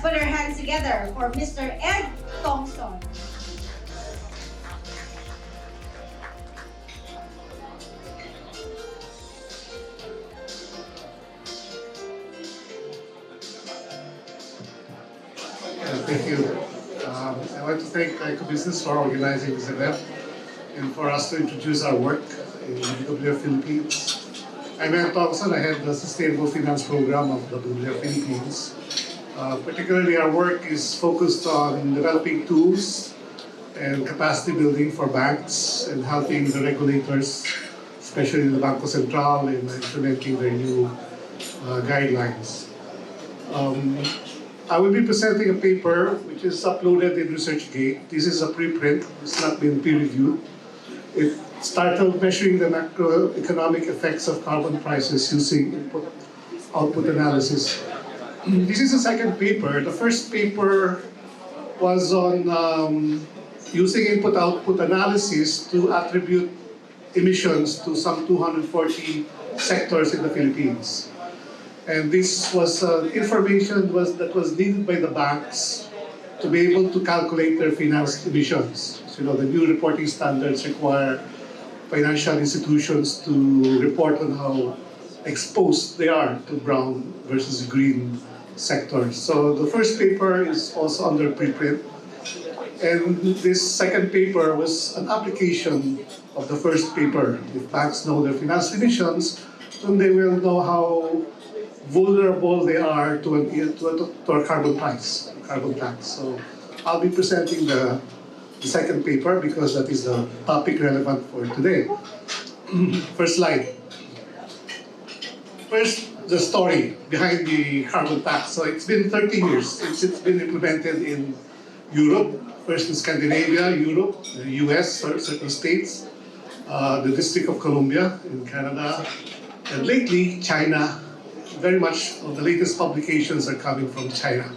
Let's put our hands together for Mr. Ed Thompson. Thank you. I'd like to thank Ecobusiness for organizing this event and for us to introduce our work in WWF Philippines. I'm Ed Thompson. I head the Sustainable Finance Program of WWF Philippines. Particularly, our work is focused on developing tools and capacity building for banks and helping the regulators, especially the Banco Central, in implementing their new guidelines. I will be presenting a paper which is uploaded in ResearchGate. This is a preprint. It's not been peer-reviewed. It's titled Measuring the Macroeconomic Effects of Carbon Prices Using Input-Output Analysis. This is the second paper. The first paper was on using input-output analysis to attribute emissions to some 240 sectors in the Philippines. And this was information that was needed by the banks to be able to calculate their financed emissions. So, the new reporting standards require financial institutions to report on how exposed they are to brown versus green sectors. So the first paper is also under preprint. And this second paper was an application of the first paper. If banks know their financed emissions, then they will know how vulnerable they are to a carbon price, carbon tax. So I'll be presenting the second paper because that is the topic relevant for today. First slide. First, the story behind the carbon tax. So it's been 30 years since it's been implemented in Europe, first in Scandinavia, Europe, the US, certain states, the District of Columbia in Canada, and lately China. Very much of the latest publications are coming from China.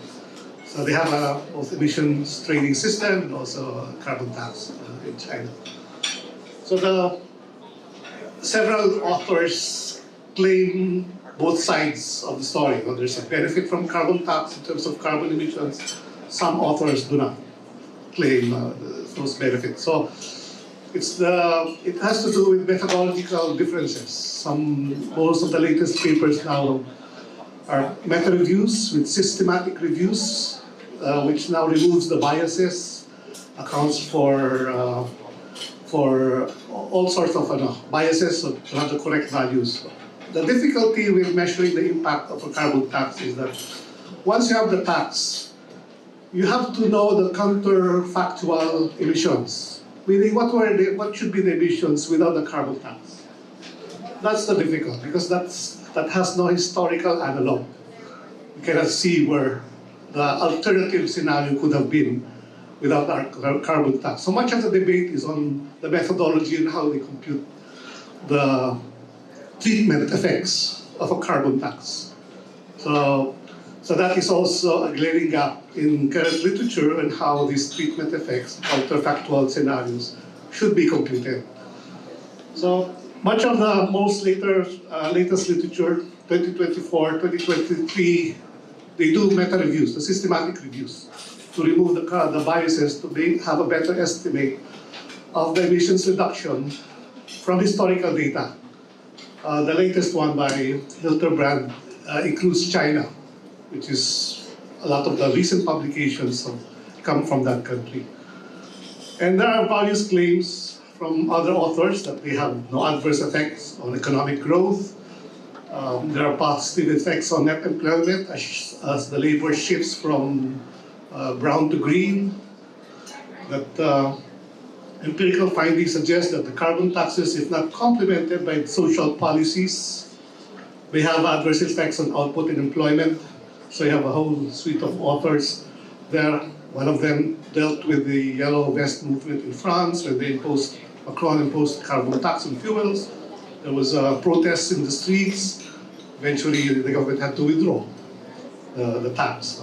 So they have a both emissions trading system and also a carbon tax in China. So several authors claim both sides of the story. There's a benefit from carbon tax in terms of carbon emissions. Some authors do not claim those benefits. So it has to do with methodological differences. Most of the latest papers now are meta-reviews with systematic reviews, which now removes the biases, accounts for all sorts of biases to have the correct values. The difficulty with measuring the impact of a carbon tax is that once you have the tax, you have to know the counterfactual emissions. Meaning, what should be the emissions without the carbon tax? That's the difficult, because that has no historical analog. You cannot see where the alternative scenario could have been without our carbon tax. So much of the debate is on the methodology and how they compute the treatment effects of a carbon tax. So that is also a glaring gap in current literature on how these treatment effects, counterfactual scenarios, should be computed. So much of the latest literature, 2024, 2023, they do meta-reviews, the systematic reviews, to remove the biases, to have a better estimate of the emissions reduction from historical data. The latest one by Hilterbrand includes China, which is a lot of the recent publications have come from that country. And there are various claims from other authors that they have no adverse effects on economic growth. There are positive effects on net employment as the labor shifts from brown to green. That empirical findings suggest that the carbon taxes, if not complemented by social policies, may have adverse effects on output and employment. So you have a whole suite of authors there. One of them dealt with the Yellow Vest movement in France, when Macron imposed carbon tax on fuels. There was protests in the streets. Eventually, the government had to withdraw the tax.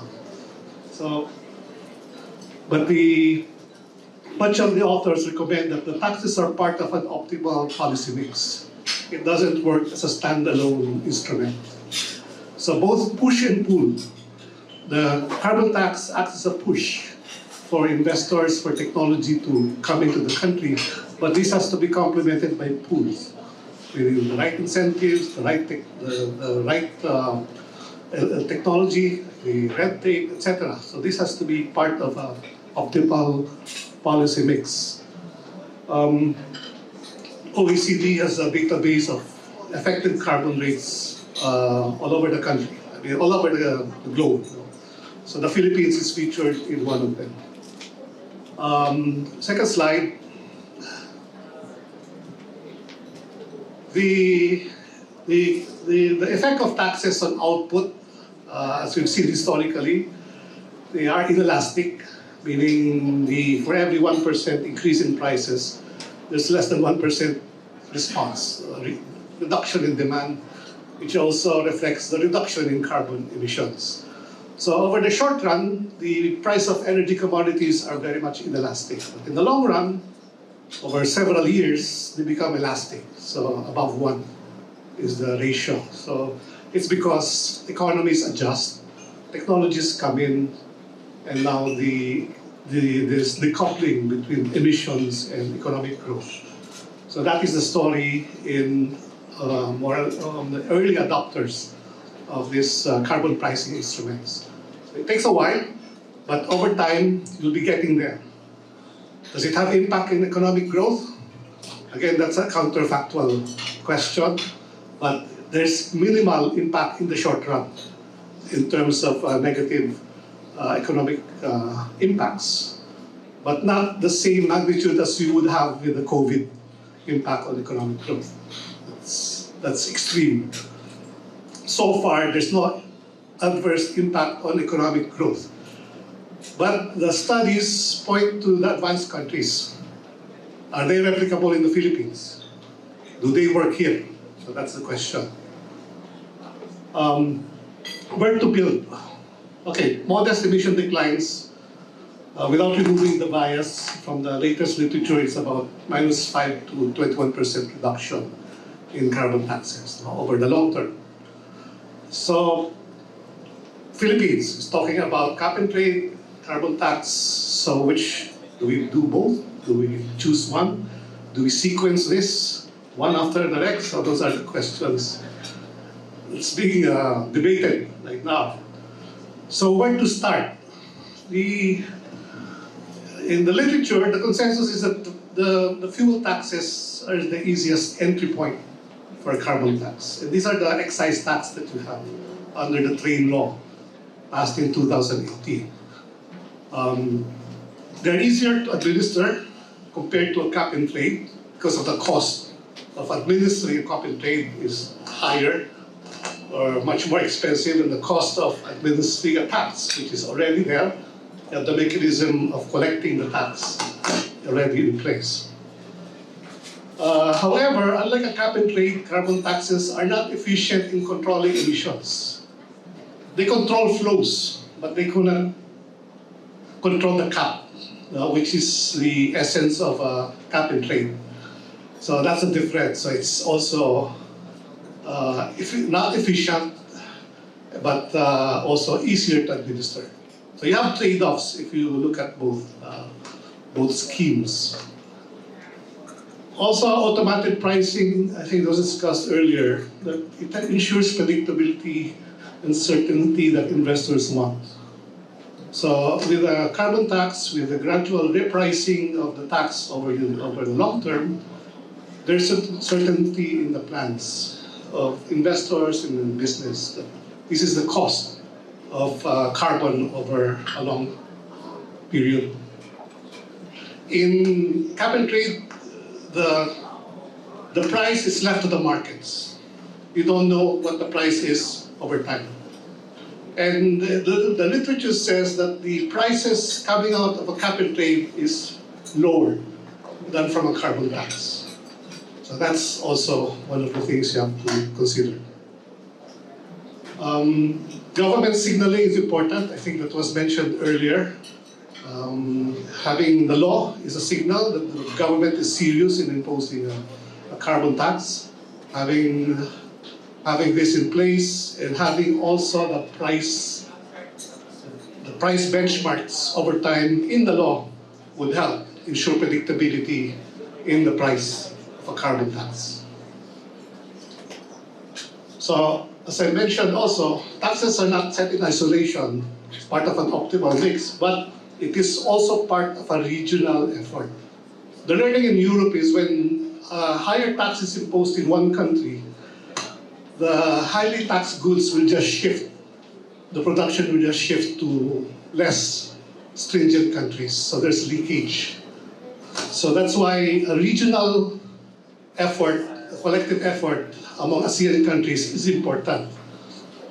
Much of the authors recommend that the taxes are part of an optimal policy mix. It doesn't work as a standalone instrument. So both push and pull the carbon tax acts as a push for investors, for technology to come into the country, but this has to be complemented by pools, with the right incentives, the right technology, the red tape, etc. So this has to be part of a optimal policy mix. OECD has a database of effective carbon rates all over the country, I mean, all over the globe. So the Philippines is featured in one of them. Second slide. The effect of taxes on output, as we've seen historically, they are inelastic, meaning for every 1% increase in prices, there's less than 1% response, reduction in demand, which also reflects the reduction in carbon emissions. So over the short run, the price of energy commodities are very much inelastic. But in the long run, over several years, they become elastic. So above 1 is the ratio. So it's because economies adjust, technologies come in, and now there's decoupling between emissions and economic growth. So that is the story in the early adopters of these carbon pricing instruments. So it takes a while, but over time, you'll be getting there. Does it have impact in economic growth? Again, that's a counterfactual question, but there's minimal impact in the short run in terms of negative economic impacts, but not the same magnitude as you would have with the COVID impact on economic growth. That's extreme. So far, there's no adverse impact on economic growth. But the studies point to the advanced countries. Are they replicable in the Philippines? Do they work here? So that's the question. Where to build? Okay, modest emission declines without removing the bias from the latest literature. It's about -5 to 21% reduction in carbon taxes over the long term. So Philippines is talking about cap and trade, carbon tax. So which do we do both? Do we choose one? Do we sequence this one after the next? So those are the questions. It's being debated right now. So where to start? In the literature, the consensus is that the fuel taxes are the easiest entry point for a carbon tax. And these are the excise tax that you have under the train law passed in 2018. They're easier to administer compared to a cap and trade because of the cost of administering a cap and trade is higher or much more expensive than the cost of administering a tax, which is already there, and the mechanism of collecting the tax already in place. However, unlike a cap and trade, carbon taxes are not efficient in controlling emissions. They control flows, but they cannot control the cap, which is the essence of a cap and trade. So that's the difference. So it's also not efficient, but also easier to administer. So you have trade-offs if you look at both schemes. Also, automated pricing, I think it was discussed earlier, that it ensures predictability and certainty that investors want. So with a carbon tax, with a gradual repricing of the tax over the long term, there's a certainty in the plans of investors and in business that this is the cost of carbon over a long period. In cap and trade, the price is left to the markets. You don't know what the price is over time. And the literature says that the prices coming out of a cap and trade is lower than from a carbon tax. So that's also one of the things you have to consider. Government signaling is important. I think that was mentioned earlier. Having the law is a signal that the government is serious in imposing a carbon tax. Having this in place and having also the price benchmarks over time in the law would help ensure predictability in the price of a carbon tax. So, as I mentioned also, taxes are not set in isolation as part of an optimal mix, but it is also part of a regional effort. The learning in Europe is when higher tax is imposed in one country, the highly taxed goods will just shift. The production will just shift to less stringent countries, so there's leakage. So that's why a regional effort, a collective effort among ASEAN countries is important.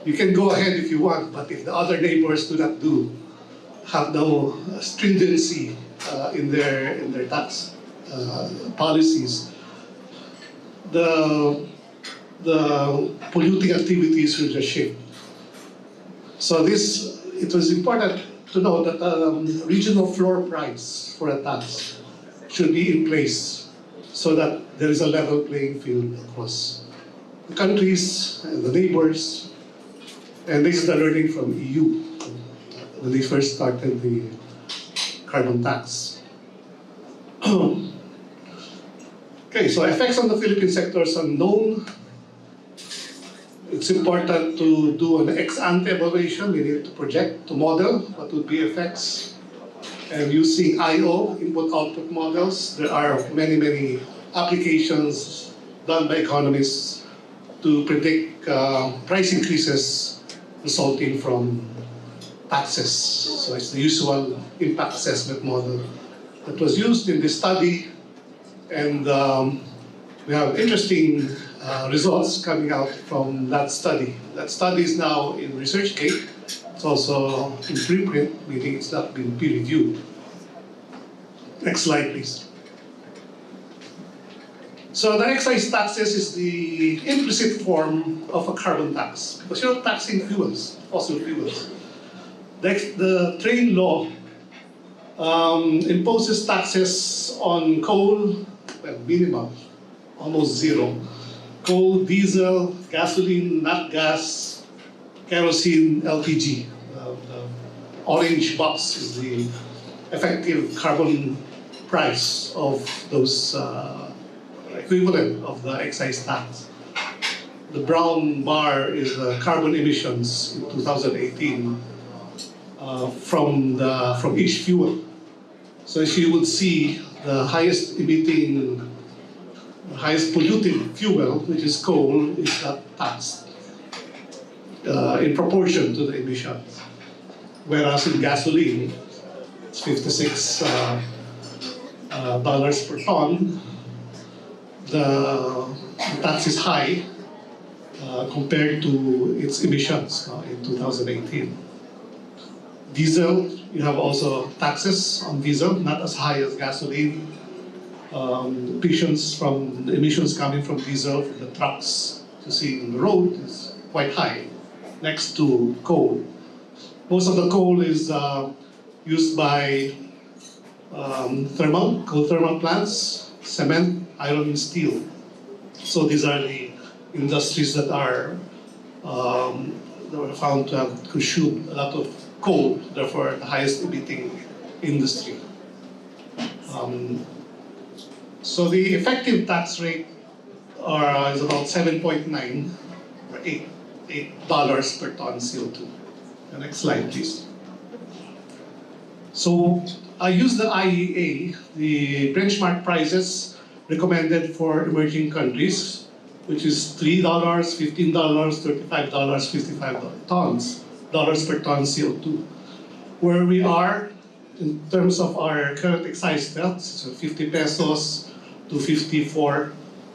You can go ahead if you want, but if the other neighbors do not have no stringency in their tax policies, the polluting activities will just shift. So it was important to know that regional floor price for a tax should be in place so that there is a level playing field across the countries and the neighbors. And this is the learning from EU when they first started the carbon tax. Okay, so effects on the Philippine sector is unknown. It's important to do an ex-ante evaluation. We need to project, to model what would be effects. And using IO, input-output models, there are many applications done by economists to predict price increases resulting from taxes. So it's the usual impact assessment model that was used in this study. And we have interesting results coming out from that study. That study is now in ResearchGate. It's also in preprint, meaning it's not been peer-reviewed. Next slide, please. So the excise taxes is the implicit form of a carbon tax, because you're taxing fuels, fossil fuels. The trade law imposes taxes on coal, well, minimal, almost zero. Coal, diesel, gasoline, nat gas, kerosene, LPG. The orange box is the effective carbon price of those equivalent of the excise tax. The brown bar is carbon emissions in 2018 from each fuel. So if you would see the highest emitting, the highest polluting fuel, which is coal, is not taxed in proportion to the emissions. Whereas in gasoline, it's $56 per ton. The tax is high compared to its emissions in 2018. Diesel, you have also taxes on diesel, not as high as gasoline. Emissions coming from diesel, from the trucks you see on the road, is quite high, next to coal. Most of the coal is used by coal thermal plants, cement, iron and steel. So these are the industries that were found to have consumed a lot of coal, therefore the highest emitting industry. So the effective tax rate is about 7.9 or $8 per ton CO2. The next slide, please. So I use the IEA, the benchmark prices recommended for emerging countries, which is $3, $15, $35, $55 dollars per ton CO2. Where we are in terms of our current excise tax, so 50 pesos to 54,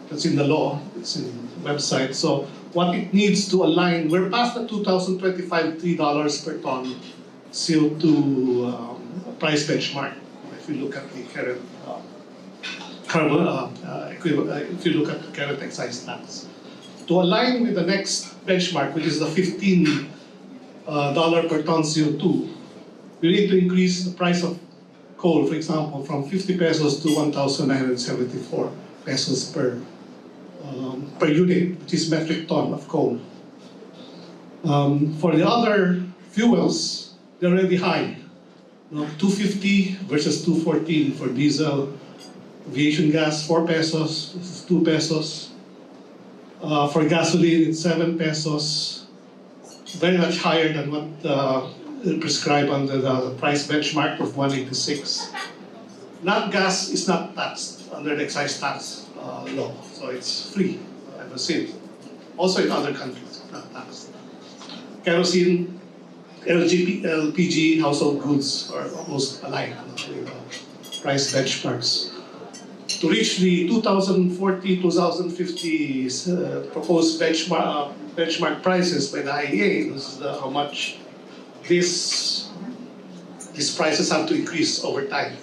that's in the law, it's in the website. So what it needs to align, we're past the 2025 $3 per ton CO2 price benchmark. If you look at the current if you look at the current excise tax. To align with the next benchmark, which is the $15 per ton CO2, we need to increase the price of coal, for example, from 50 pesos to 1,974 pesos per unit, which is metric ton of coal. For the other fuels, they're already high. 250 versus 214 for diesel. Aviation gas, 4 pesos, this is 2 pesos. For gasoline, it's 7 pesos. Very much higher than what prescribed under the price benchmark of 186. Nat gas is not taxed under the excise tax law, so it's free ever since. Also in other countries, not taxed. Kerosene, LPG, household goods are almost alike with price benchmarks. To reach the 2040-2050 proposed benchmark prices by the IEA, this is how much these prices have to increase over time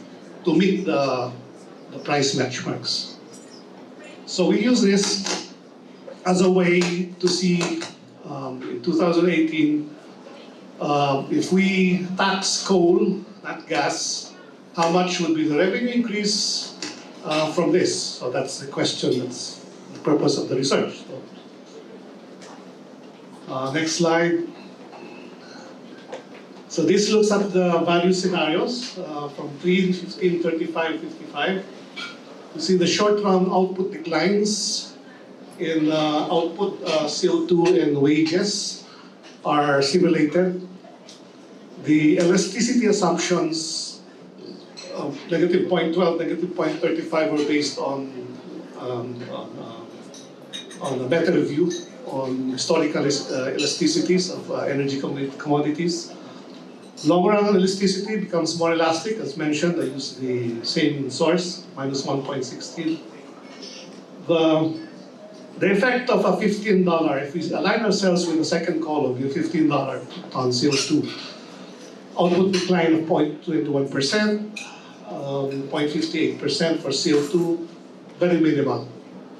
to meet the price benchmarks. So we use this as a way to see in 2018 if we tax coal, not gas, how much would be the revenue increase from this? So that's the question, that's the purpose of the research. Next slide. So this looks at the value scenarios from 3, 15, 35, 55. You see the short-run output declines in output CO2 and wages are simulated. The elasticity assumptions of negative 0.12, negative 0.35 were based on a better review on historical elasticities of energy commodities. Long-run elasticity becomes more elastic, as mentioned. I use the same source, minus 1.16. The effect of a $15, if we align ourselves with the second column, the $15 on CO2, output decline of 0.21%, 0.58% for CO2, very minimal.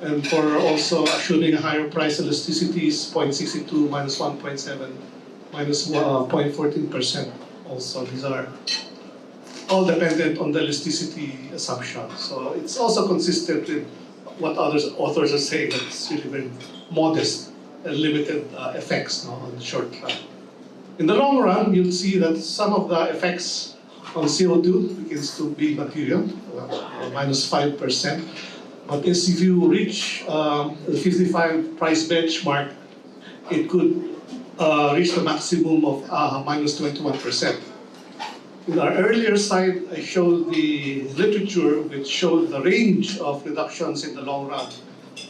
And for also assuming a higher price elasticities, 0.62 minus 1.7 minus 0.14%. Also, these are all dependent on the elasticity assumption. So it's also consistent with what authors are saying, that it's really very modest and limited effects on the short run. In the long run, you'll see that some of the effects on CO2 begins to be material, minus 5%. But if you reach the 55 price benchmark, it could reach the maximum of minus 21%. In our earlier slide, I showed the literature which showed the range of reductions in the long run,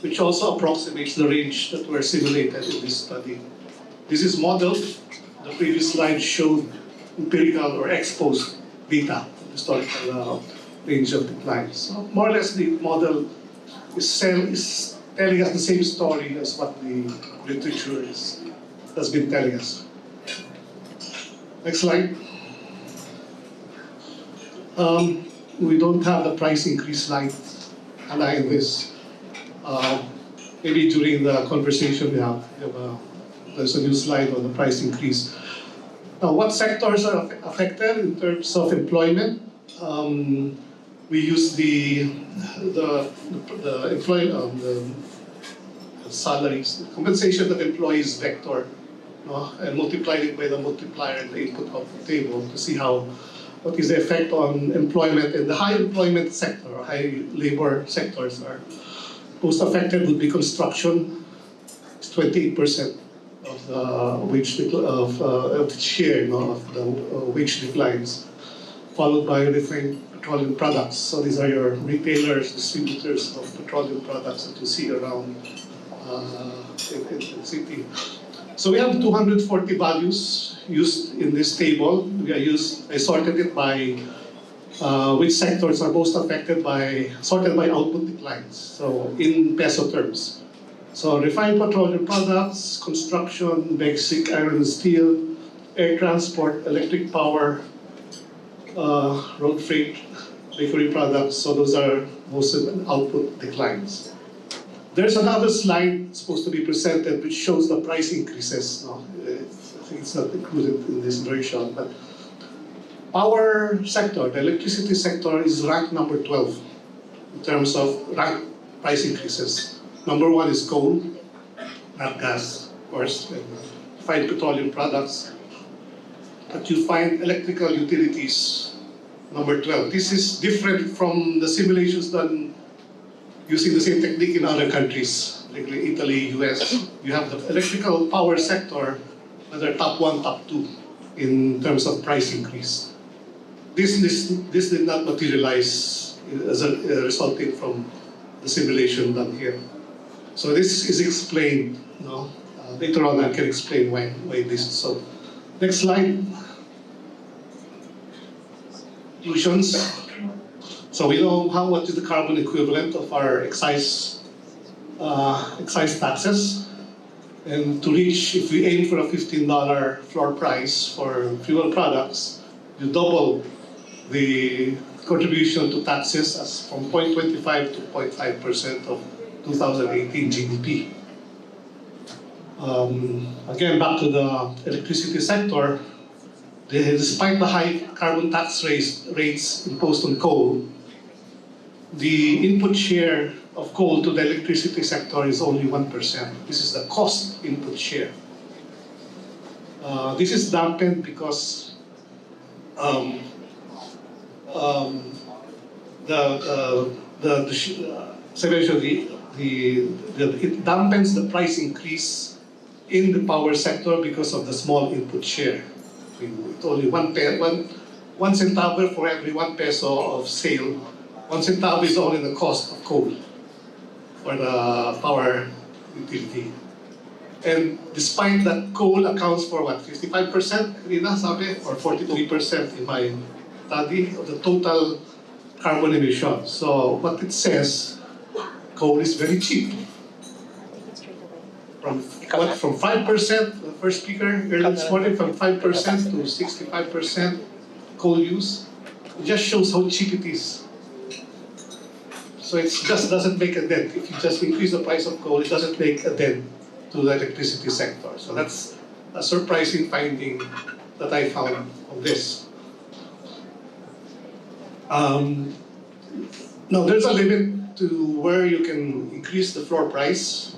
which also approximates the range that were simulated in this study. This is modeled. The previous slide showed empirical or exposed data, historical range of declines. So more or less, the model is telling us the same story as what the literature has been telling us. Next slide. We don't have the price increase slide aligned this. Maybe during the conversation there's a new slide on the price increase. Now, what sectors are affected in terms of employment? We use the salaries, the compensation that employees vector, and multiplied it by the multiplier in the input output table to see what is the effect on employment in the high employment sector, or high labor sectors are most affected would be construction. It's 28% of the wage of the share of the wage declines, followed by refined petroleum products. So these are your retailers, distributors of petroleum products that you see around in the city. So we have 240 values used in this table. I sorted it by which sectors are most affected sorted by output declines, so in peso terms. So refined petroleum products, construction, basic iron and steel, air transport, electric power, road freight, bakery products, so those are most of the output declines. There's another slide supposed to be presented which shows the price increases. I think it's not included in this version, but power sector, the electricity sector, is ranked number 12 in terms of rank price increases. Number 1 is coal, not gas, of course, and refined petroleum products. that you find electrical utilities, number 12. This is different from the simulations done using the same technique in other countries, like Italy, US. You have the electrical power sector, whether top 1, top 2, in terms of price increase. This did not materialize as resulting from the simulation done here. So this is explained, later on I can explain why this is so. Next slide. Conclusions. So we know what is the carbon equivalent of our excise taxes. And to reach, if we aim for a $15 floor price for fuel products, you double the contribution to taxes as from 0.25 to 0.5% of 2018 GDP. Again, back to the electricity sector, despite the high carbon tax rates imposed on coal, the input share of coal to the electricity sector is only 1%. This is the cost input share. This is dampened because it dampens the price increase in the power sector because of the small input share. It's only one centavo for every 1 peso of sale. 1 centavo is only the cost of coal for the power utility. And despite that, coal accounts for what, 55%, Rina, sabi, or 43% in my study of the total carbon emissions. So what it says, coal is very cheap. From 5%, the first speaker earlier this morning, from 5% to 65% coal use. It just shows how cheap it is. So it just doesn't make a dent. If you just increase the price of coal, it doesn't make a dent to the electricity sector. So that's a surprising finding that I found of this. Now, there's a limit to where you can increase the floor price,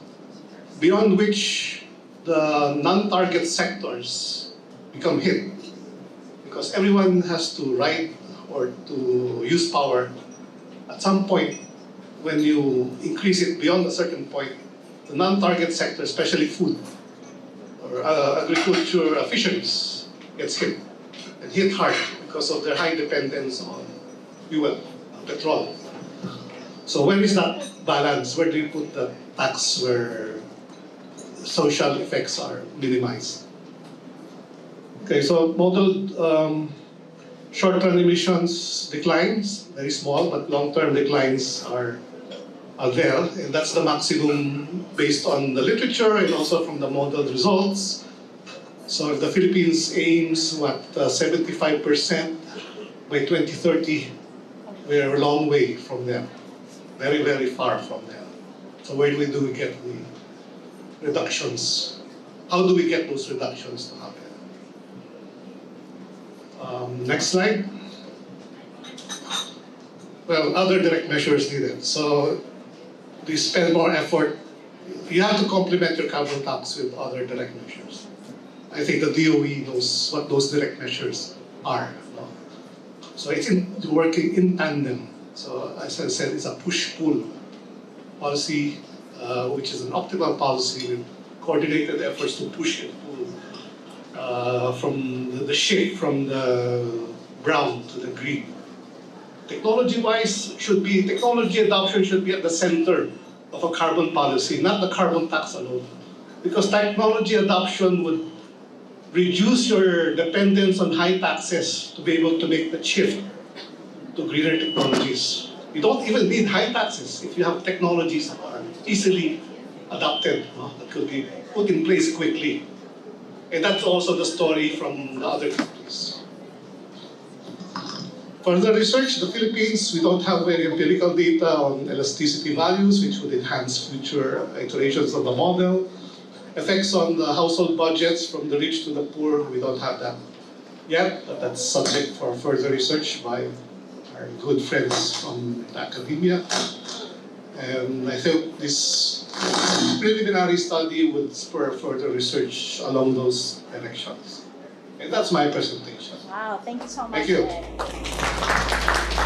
beyond which the non-target sectors become hit. Because everyone has to ride or to use power. At some point, when you increase it beyond a certain point, the non-target sector, especially food or agriculture, fisheries, gets hit, and hit hard because of their high dependence on fuel, petrol. So where is that balance? Where do you put the tax where social effects are minimized? Okay, so modeled short-term emissions declines, very small, but long-term declines are there, and that's the maximum based on the literature and also from the modeled results. So if the Philippines aims 75% by 2030, we're a long way from them, very, very far from them. So where do we get the reductions? How do we get those reductions to happen? Next slide. Well, other direct measures needed. So we spend more effort. You have to complement your carbon tax with other direct measures. I think the DOE knows what those direct measures are. So it's working in tandem. So as I said, it's a push-pull policy, which is an optimal policy with coordinated efforts to push and pull from the shift from the brown to the green. Technology-wise, technology adoption should be at the center of a carbon policy, not the carbon tax alone. Because technology adoption would reduce your dependence on high taxes to be able to make the shift to greener technologies. You don't even need high taxes if you have technologies that are easily adopted, that could be put in place quickly. And that's also the story from the other countries. Further research, the Philippines, we don't have very empirical data on elasticity values, which would enhance future iterations of the model. Effects on the household budgets from the rich to the poor, we don't have that yet, but that's subject for further research by our good friends from academia. And I think this preliminary study would spur further research along those directions. And that's my presentation. Wow, thank you so much. Thank you. Ed.